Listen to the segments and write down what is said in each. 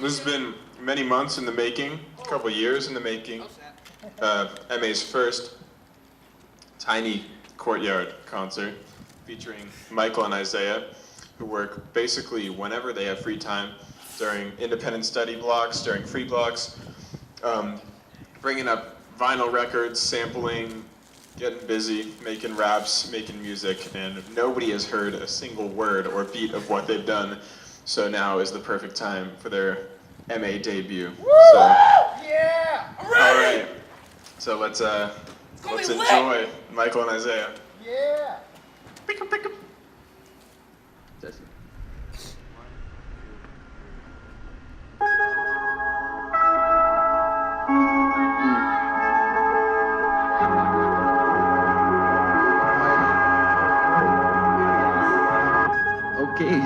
This has been many months in the making, a couple years in the making. MA's first Tiny Courtyard Concert featuring Michael and Isaiah, who work basically whenever they have free time, during independent study blocks, during free blocks, bringing up vinyl records, sampling, getting busy, making raps, making music, and nobody has heard a single word or beat of what they've done. So now is the perfect time for their MA debut. Woo! So, Yeah! I'm ready! all right. So let's enjoy Michael and Isaiah. Yeah! Jesse. Okay.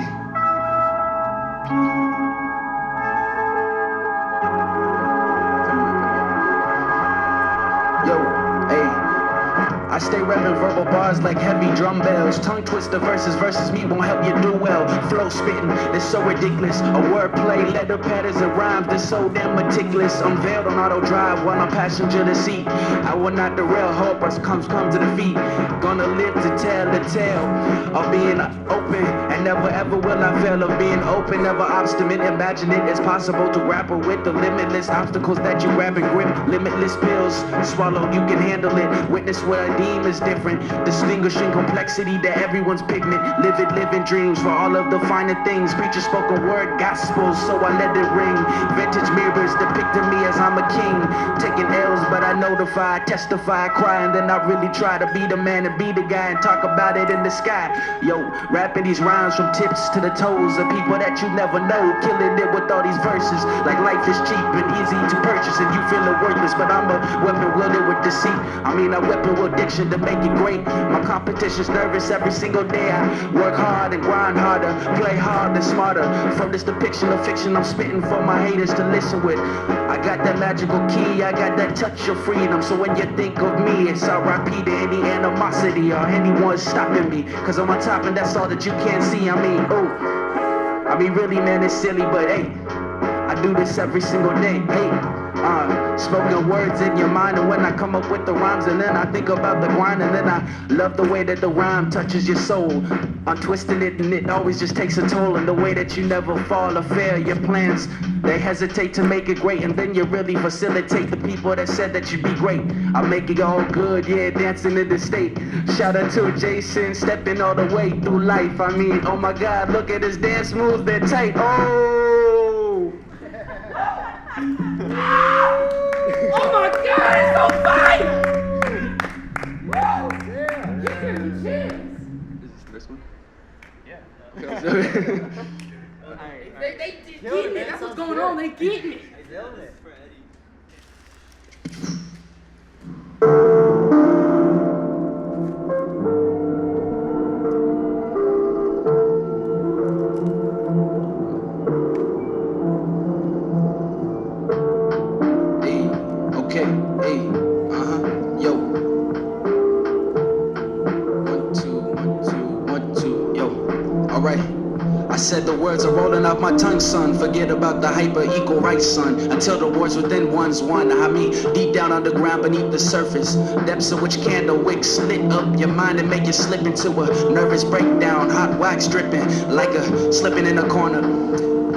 Yo, hey. I stay rapping verbal bars like heavy drum bells. Tongue twister versus me won't help you do well. Flow spitting, it's so ridiculous. A wordplay, letter patterns and rhymes, they're so damn meticulous. I'm veiled on auto drive while I'm passenger the seat. I will not derail, hope us come to the feet. Gonna live to tell the tale of being open, and never ever will I fail of being open, never obstinate. Imagine it as possible to grapple with the limitless obstacles that you grab and grip. Limitless pills swallowed, you can handle it. Witness what I deem is different, distinguishing complexity to everyone's pigment. Livid living dreams for all of the finer things. Preacher spoken word gospels, so I let it ring. Vintage mirrors depicting me as I'm a king, taking L's but I notify, testify, cry, and then I really try to be the man and be the guy and talk about it in the sky. Yo, rapping these rhymes from tips to the toes of people that you never know, killing it with all these verses like life is cheap and easy to purchase and you feeling worthless, but I'm a weapon wielded with deceit. I mean a weapon with diction to make it great. My competition's nervous every single day. I work hard and grind harder, play hard and smarter. From this depiction of fiction I'm spitting for my haters to listen with. I got that magical key, I got that touch of freedom. So when you think of me, it's R.I.P. to any animosity or anyone stopping me. Cause I'm on top and that's all that you can't see. I mean really man, it's silly, but hey, I do this every single day. Hey, spoken words in your mind, and when I come up with the rhymes, and then I think about the grind, and then I love the way that the rhyme touches your soul. I'm twisting it, and it always just takes a toll. And the way that you never fall or fail, your plans, they hesitate to make it great, and then you really facilitate the people that said that you'd be great. I make it all good, yeah, dancing in the state. Shout out to Jason, stepping all the way through life. I mean, oh my God, look at his dance moves, they're tight. Oh! Oh my God, it's on fire! Woo! Yeah. Give me a chance. Is this one? Yeah. They get me. That's what's going on. They get me. Yo. 1, 2, yo. Alright. I said the words are rolling off my tongue, son. Forget about the hyper equal rights, son. Until the wars within one's one. I mean, deep down underground beneath the surface, depths of which candle wick slit up your mind and make you slip into a nervous breakdown. Hot wax dripping like a slipping in a corner.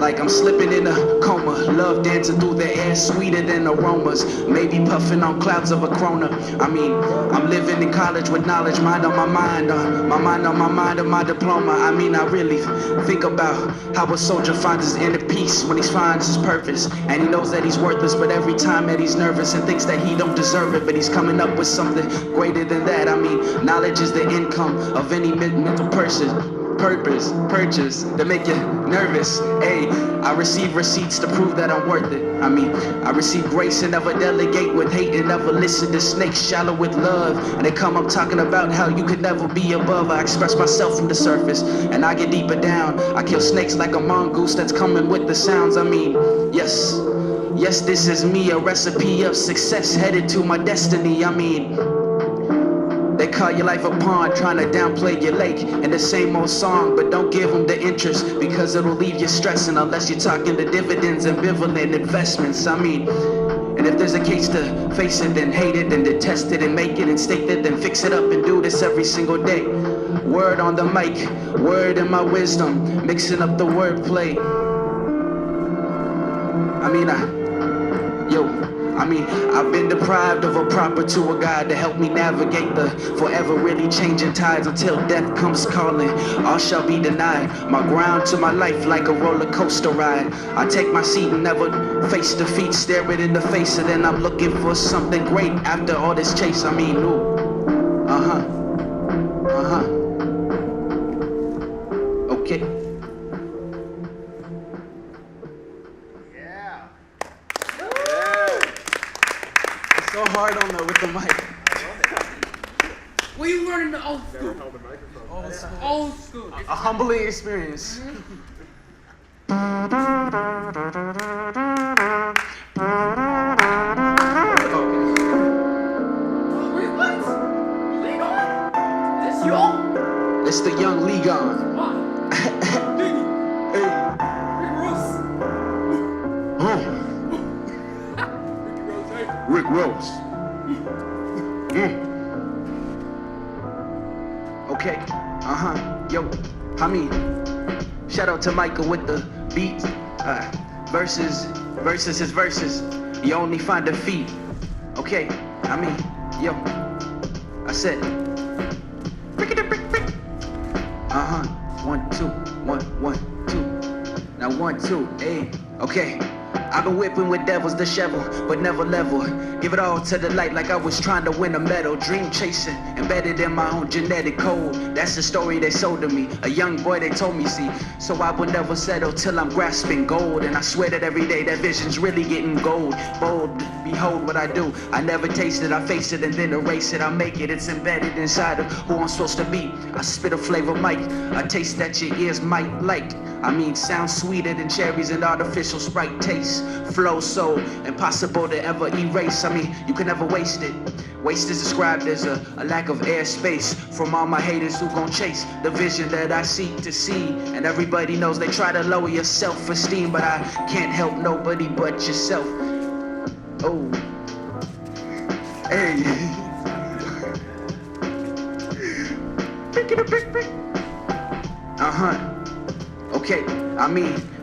Like I'm slipping in a coma, love dancing through the air, sweeter than aromas. Maybe puffing on clouds of a corona. I mean, I'm living in college with knowledge, mind on my mind, my mind on my mind of my diploma. I mean, I really think about how a soldier finds his inner peace when he finds his purpose, and he knows that he's worthless, but every time that he's nervous and thinks that he don't deserve it, but he's coming up with something greater than that. I mean, knowledge is the income of any mental person. Purchase that make you nervous. Hey, I receive receipts to prove that I'm worth it. I mean, I receive grace and never delegate with hate and never listen to snakes shallow with love. And they come up talking about how you could never be above. I express myself from the surface and I get deeper down. I kill snakes like a mongoose that's coming with the sounds. I mean, yes, this is me, a recipe of success headed to my destiny. I mean, They call your life a pawn, trying to downplay your lake in the same old song, but don't give them the interest because it'll leave you stressing unless you're talking the dividends, ambivalent investments. I mean, and if there's a case to face it, then hate it, and detest it, and make it, and state it, then fix it up and do this every single day. Word on the mic, word in my wisdom, mixing up the wordplay. I've been deprived of a proper tour guide to help me navigate the forever really changing tides until death comes calling. All shall be denied. My ground to my life like a roller coaster ride. I take my seat and never face defeat, stare it in the face, and then I'm looking for something great after all this chase. Okay. So hard on the with the mic. Were you learning the old school? Old school. A humbling experience. Wait, what? Legon? This you? It's the young Legon. What? Rick Rose. Okay. Yo, shout out to Michael with the beats. Verses is verses. You only find defeat. Okay. Yo. I said. 1, 2, 1, 1, 2. Now 1, 2, hey. Okay. I've been whipping with devils disheveled, but never level. Give it all to the light like I was trying to win a medal. Dream chasing, embedded in my own genetic code. That's the story they sold to me. A young boy they told me, see. So I will never settle till I'm grasping gold. And I swear that every day that vision's really getting gold. Bold, behold what I do. I never taste it, I face it and then erase it. I make it, it's embedded inside of who I'm supposed to be. I spit a flavor mic, a taste that your ears might like. Sounds sweeter than cherries and artificial Sprite taste. Flow so impossible to ever erase. You can never waste it. Waste is described as a lack of airspace from all my haters who gon' chase the vision that I seek to see. And everybody knows they try to lower your self-esteem, but I can't help nobody but yourself. Oh, hey. Okay,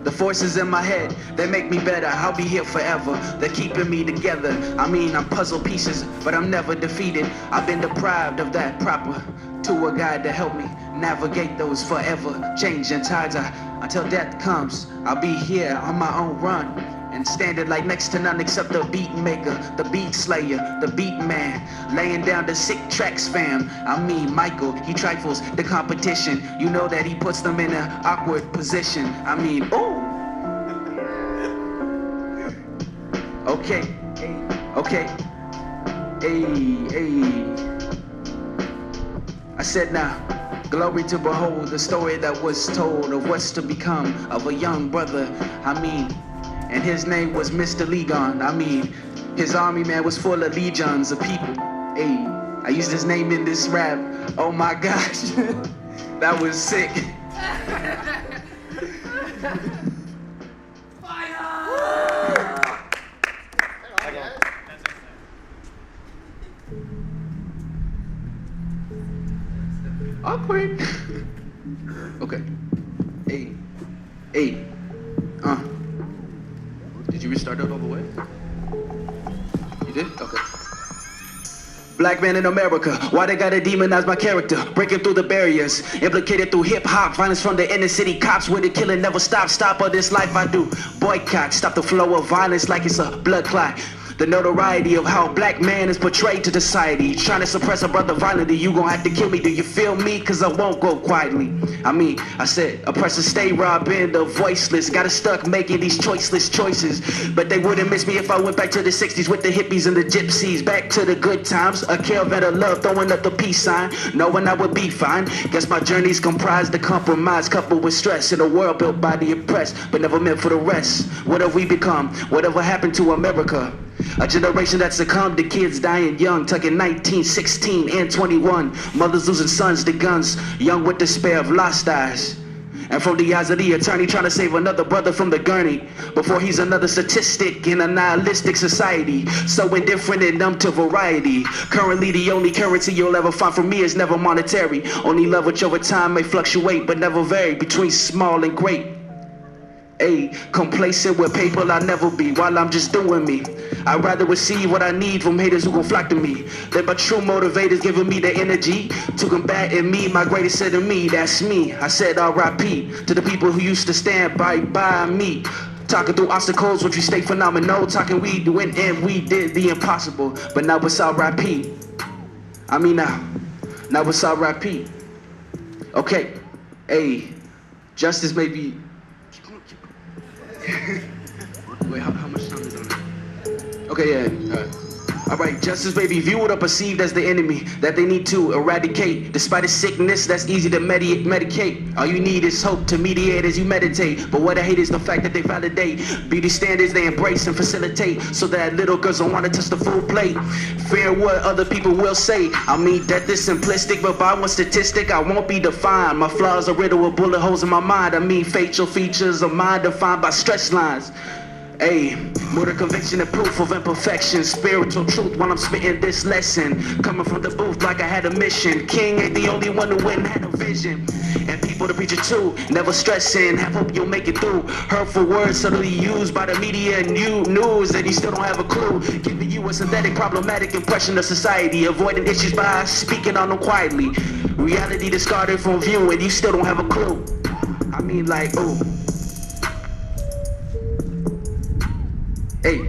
the forces in my head, they make me better. I'll be here forever. They're keeping me together. I'm puzzle pieces, but I'm never defeated. I've been deprived of that proper tour guide to help me navigate those forever changing tides. Until death comes, I'll be here on my own run and standing like next to none except the beat maker, the beat slayer, the beat man, laying down the sick tracks, fam. Michael, he trifles the competition. You know that he puts them in an awkward position. Ooh. Okay, hey. I said now, glory to behold the story that was told of what's to become of a young brother. And his name was Mr. Legon. His army, man, was full of legions of people. Hey, I used his name in this rap. Oh my gosh, that was sick. Awkward. Okay. Hey. Did you restart that all the way? You did? Okay. Black man in America, why they gotta demonize my character? Breaking through the barriers, implicated through hip-hop, violence from the inner city cops, where the killing never stops. Stop all this life I do. Boycott, stop the flow of violence like it's a blood clot. The notoriety of how a black man is portrayed to society. Trying to suppress a brother violently, you gon' have to kill me. Do you feel me? Cause I won't go quietly. I said, oppressors stay robbing the voiceless. Got us stuck making these choiceless choices. But they wouldn't miss me if I went back to the 60s with the hippies and the gypsies. Back to the good times, a caravan of love, throwing up the peace sign, knowing I would be fine. Guess my journey's comprised of compromise, coupled with stress. In a world built by the oppressed, but never meant for the rest. What have we become? Whatever happened to America? A generation that succumbed to kids dying young, tucking 19, 16, and 21. Mothers losing sons to guns, young with despair of lost eyes. And from the eyes of the attorney trying to save another brother from the gurney, before he's another statistic in a nihilistic society, so indifferent and numb to variety. Currently the only currency you'll ever find from me is never monetary. Only love which over time may fluctuate but never vary between small and great. Ayy, complacent with people I'll never be while I'm just doing me. I'd rather receive what I need from haters who gon' flock to me than my true motivators giving me the energy to combat in me, my greatest enemy, that's me. I said R.I.P. to the people who used to stand by me. Talking through obstacles, which we stay phenomenal. Talking we went and we did the impossible. But now it's R.I.P. I mean now it's R.I.P. Okay, ayy, justice may be... Wait, how much time is on it? Okay, yeah. Alright, justice may be viewed or perceived as the enemy that they need to eradicate. Despite a sickness that's easy to medicate. All you need is hope to mediate as you meditate. But what I hate is the fact that they validate beauty standards they embrace and facilitate, so that little girls don't want to touch the full plate. Fear what other people will say. I mean, death is simplistic, but by one statistic I won't be defined. My flaws are riddled with bullet holes in my mind. I mean, facial features of mine defined by stretch lines. Ayy, murder, conviction, and proof of imperfection. Spiritual truth while I'm spitting this lesson. Coming from the booth like I had a mission. King ain't the only one who went and had a vision. And people to preach it to, never stressing. Have hope you'll make it through. Hurtful words subtly used by the media and news, and you still don't have a clue. Giving you a synthetic, problematic impression of society. Avoiding issues by speaking on them quietly. Reality discarded from view, and you still don't have a clue. I mean, like, ooh. Hey.